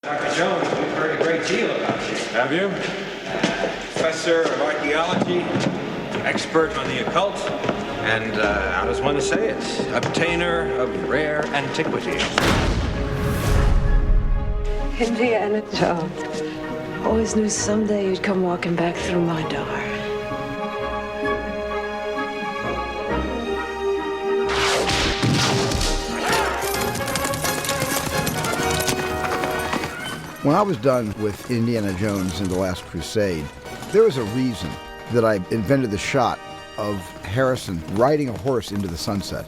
Dr. Jones, we've heard a great deal about you. Have you? Professor of archaeology, expert on the occult, and, how does one say it? Obtainer of rare antiquities. Indiana Jones. Always knew someday you'd come walking back through my door. When I was done with Indiana Jones and the Last Crusade, there was a reason that I invented the shot of Harrison riding a horse into the sunset,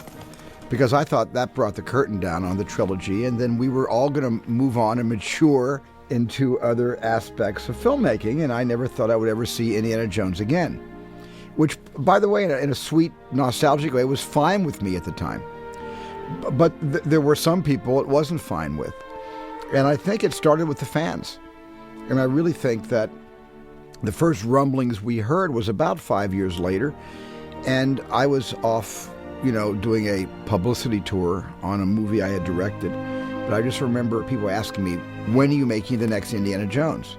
because I thought that brought the curtain down on the trilogy, and then we were all going to move on and mature into other aspects of filmmaking, and I never thought I would ever see Indiana Jones again, which, by the way, in a sweet, nostalgic way, was fine with me at the time. But there were some people it wasn't fine with. And I think it started with the fans. And I really think that the first rumblings we heard was about 5 years later. And I was off, doing a publicity tour on a movie I had directed. But I just remember people asking me, when are you making the next Indiana Jones?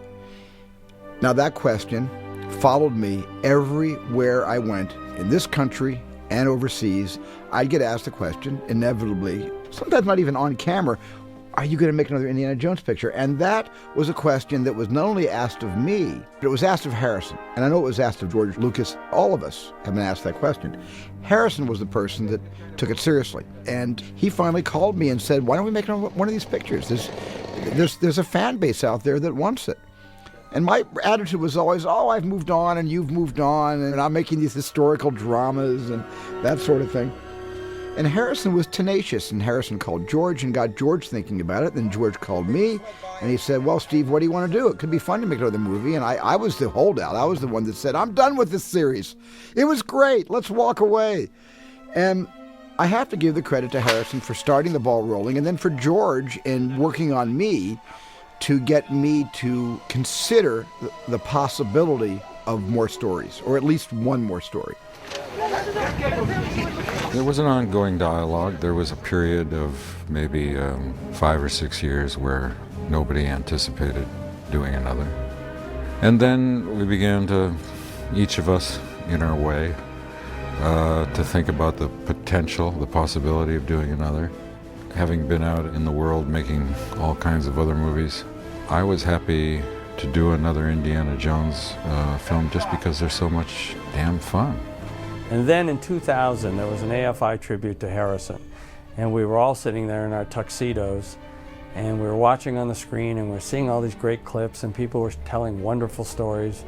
Now that question followed me everywhere I went in this country and overseas. I'd get asked the question, inevitably, sometimes not even on camera, are you going to make another Indiana Jones picture? And that was a question that was not only asked of me, but it was asked of Harrison. And I know it was asked of George Lucas. All of us have been asked that question. Harrison was the person that took it seriously. And he finally called me and said, why don't we make one of these pictures? There's a fan base out there that wants it. And my attitude was always, I've moved on and you've moved on, and I'm making these historical dramas and that sort of thing. And Harrison was tenacious, and Harrison called George and got George thinking about it. Then George called me, and he said, well, Steve, what do you want to do? It could be fun to make another movie. And I was the holdout. I was the one that said, I'm done with this series. It was great. Let's walk away. And I have to give the credit to Harrison for starting the ball rolling, and then for George in working on me to get me to consider the possibility of more stories, or at least one more story. There was an ongoing dialogue. There was a period of maybe 5 or 6 years where nobody anticipated doing another. And then we began to, each of us in our way, to think about the potential, the possibility of doing another. Having been out in the world making all kinds of other movies, I was happy to do another Indiana Jones film just because they're so much damn fun. And then in 2000, there was an AFI tribute to Harrison. And we were all sitting there in our tuxedos, and we were watching on the screen, and we were seeing all these great clips, and people were telling wonderful stories.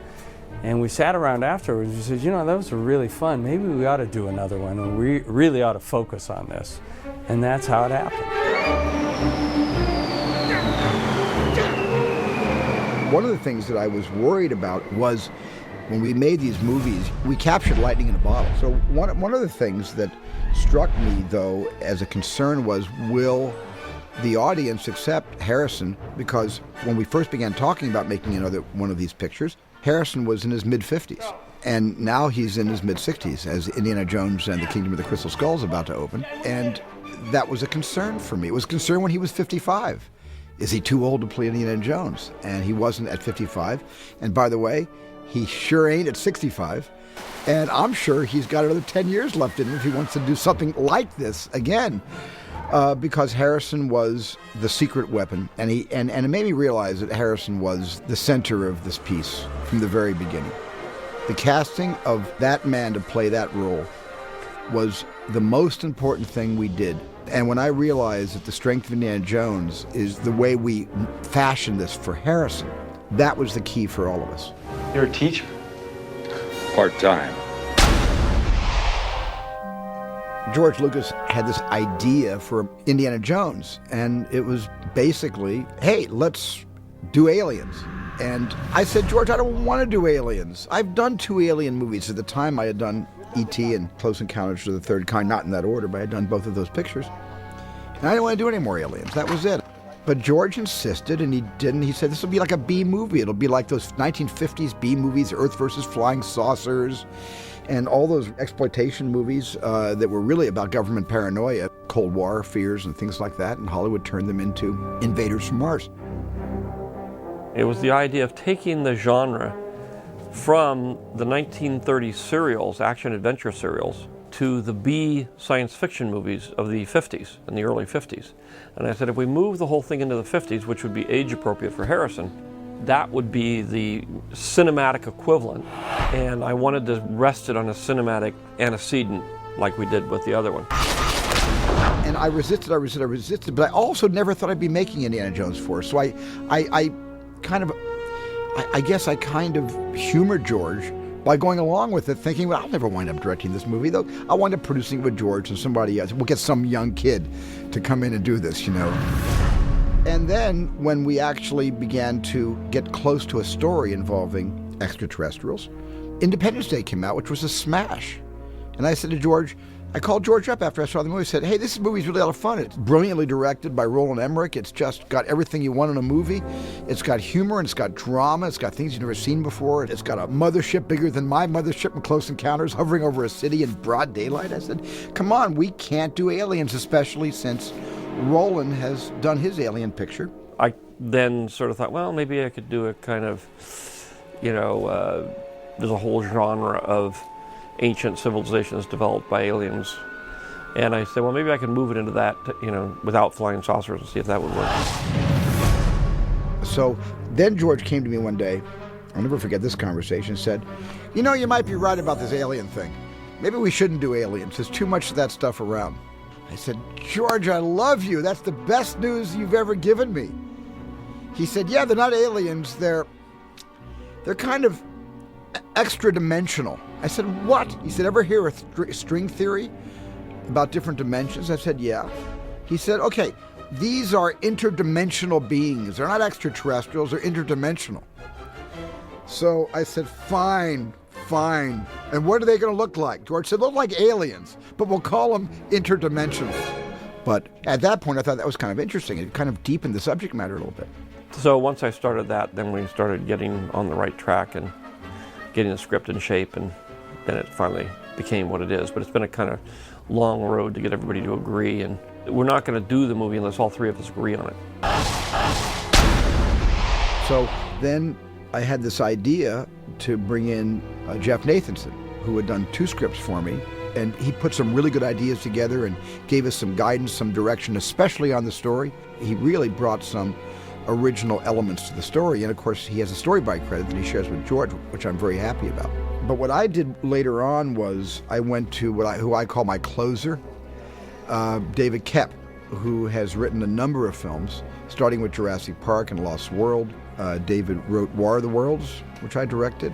And we sat around afterwards and said, those were really fun. Maybe we ought to do another one, and we really ought to focus on this. And that's how it happened. One of the things that I was worried about was when we made these movies, we captured lightning in a bottle. So one of the things that struck me, though, as a concern was, will the audience accept Harrison? Because when we first began talking about making another one of these pictures, Harrison was in his mid-50s. And now he's in his mid-60s as Indiana Jones and the Kingdom of the Crystal Skull is about to open. And that was a concern for me. It was a concern when he was 55. Is he too old to play Indiana Jones? And he wasn't at 55. And by the way, he sure ain't at 65. And I'm sure he's got another 10 years left in him if he wants to do something like this again. Because Harrison was the secret weapon. And it made me realize that Harrison was the center of this piece from the very beginning. The casting of that man to play that role was the most important thing we did. And when I realized that the strength of Indiana Jones is the way we fashioned this for Harrison, that was the key for all of us. You're a teacher? Part-time. George Lucas had this idea for Indiana Jones, and it was basically, hey, let's do aliens. And I said, George, I don't want to do aliens. I've done 2 alien movies. At the time, I had done E.T. and Close Encounters of the Third Kind, not in that order, but I had done both of those pictures. And I didn't want to do any more aliens. That was it. But George insisted, and he didn't. He said, this will be like a B movie. It'll be like those 1950s B movies, Earth versus Flying Saucers, and all those exploitation movies that were really about government paranoia, Cold War fears and things like that, and Hollywood turned them into invaders from Mars. It was the idea of taking the genre from the 1930s serials, action-adventure serials, to the B science fiction movies of the 50s, in the early 50s. And I said, if we move the whole thing into the 50s, which would be age-appropriate for Harrison, that would be the cinematic equivalent. And I wanted to rest it on a cinematic antecedent like we did with the other one. And I resisted, but I also never thought I'd be making Indiana Jones 4. So I guess I kind of humored George by going along with it, thinking, well, I'll never wind up directing this movie, though. I'll wind up producing it with George and somebody else. We'll get some young kid to come in and do this, you know. And then when we actually began to get close to a story involving extraterrestrials, Independence Day came out, which was a smash. And I said to George, I called George up after I saw the movie, said, hey, this movie's really a lot of fun. It's brilliantly directed by Roland Emmerich. It's just got everything you want in a movie. It's got humor, and it's got drama. It's got things you've never seen before. It's got a mothership bigger than my mothership in Close Encounters hovering over a city in broad daylight. I said, come on, we can't do aliens, especially since Roland has done his alien picture. I then sort of thought, well, maybe I could do a kind of, there's a whole genre of ancient civilizations developed by aliens. And I said, well, maybe I can move it into that, without flying saucers and see if that would work. So then George came to me one day, I'll never forget this conversation, said, you might be right about this alien thing. Maybe we shouldn't do aliens. There's too much of that stuff around. I said, George, I love you. That's the best news you've ever given me. He said, yeah, they're not aliens. They're kind of extra-dimensional. I said, what? He said, ever hear of string theory about different dimensions? I said, yeah. He said, okay, these are interdimensional beings. They're not extraterrestrials, they're interdimensional. So I said, fine. And what are they going to look like? George said, look like aliens, but we'll call them interdimensional. But at that point, I thought that was kind of interesting. It kind of deepened the subject matter a little bit. So once I started that, then we started getting on the right track and getting the script in shape, and then it finally became what it is. But it's been a kind of long road to get everybody to agree, and we're not going to do the movie unless all three of us agree on it. So then I had this idea to bring in Jeff Nathanson, who had done 2 scripts for me, and he put some really good ideas together and gave us some guidance, some direction, especially on the story. He really brought some original elements to the story, and of course he has a storyboard credit that he shares with George, which I'm very happy about. But what I did later on was I went to who I call my closer, David Koepp, who has written a number of films, starting with Jurassic Park and Lost World. David wrote War of the Worlds, which I directed,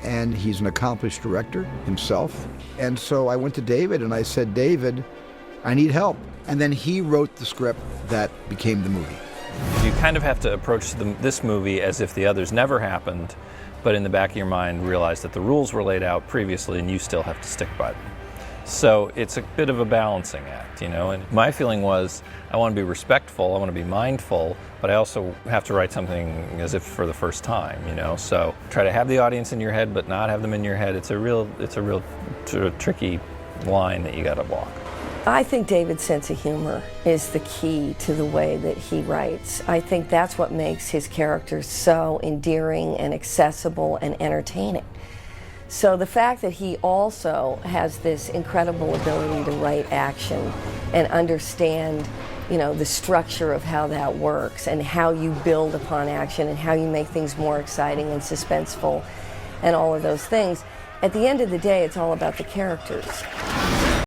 and he's an accomplished director himself. And so I went to David and I said, David, I need help. And then he wrote the script that became the movie. You kind of have to approach this movie as if the others never happened, but in the back of your mind realize that the rules were laid out previously and you still have to stick by them. So it's a bit of a balancing act, and my feeling was I want to be respectful, I want to be mindful, but I also have to write something as if for the first time, so try to have the audience in your head but not have them in your head. It's a real sort of tricky line that you got to walk. I think David's sense of humor is the key to the way that he writes. I think that's what makes his characters so endearing and accessible and entertaining. So the fact that he also has this incredible ability to write action and understand, the structure of how that works and how you build upon action and how you make things more exciting and suspenseful and all of those things. At the end of the day, it's all about the characters.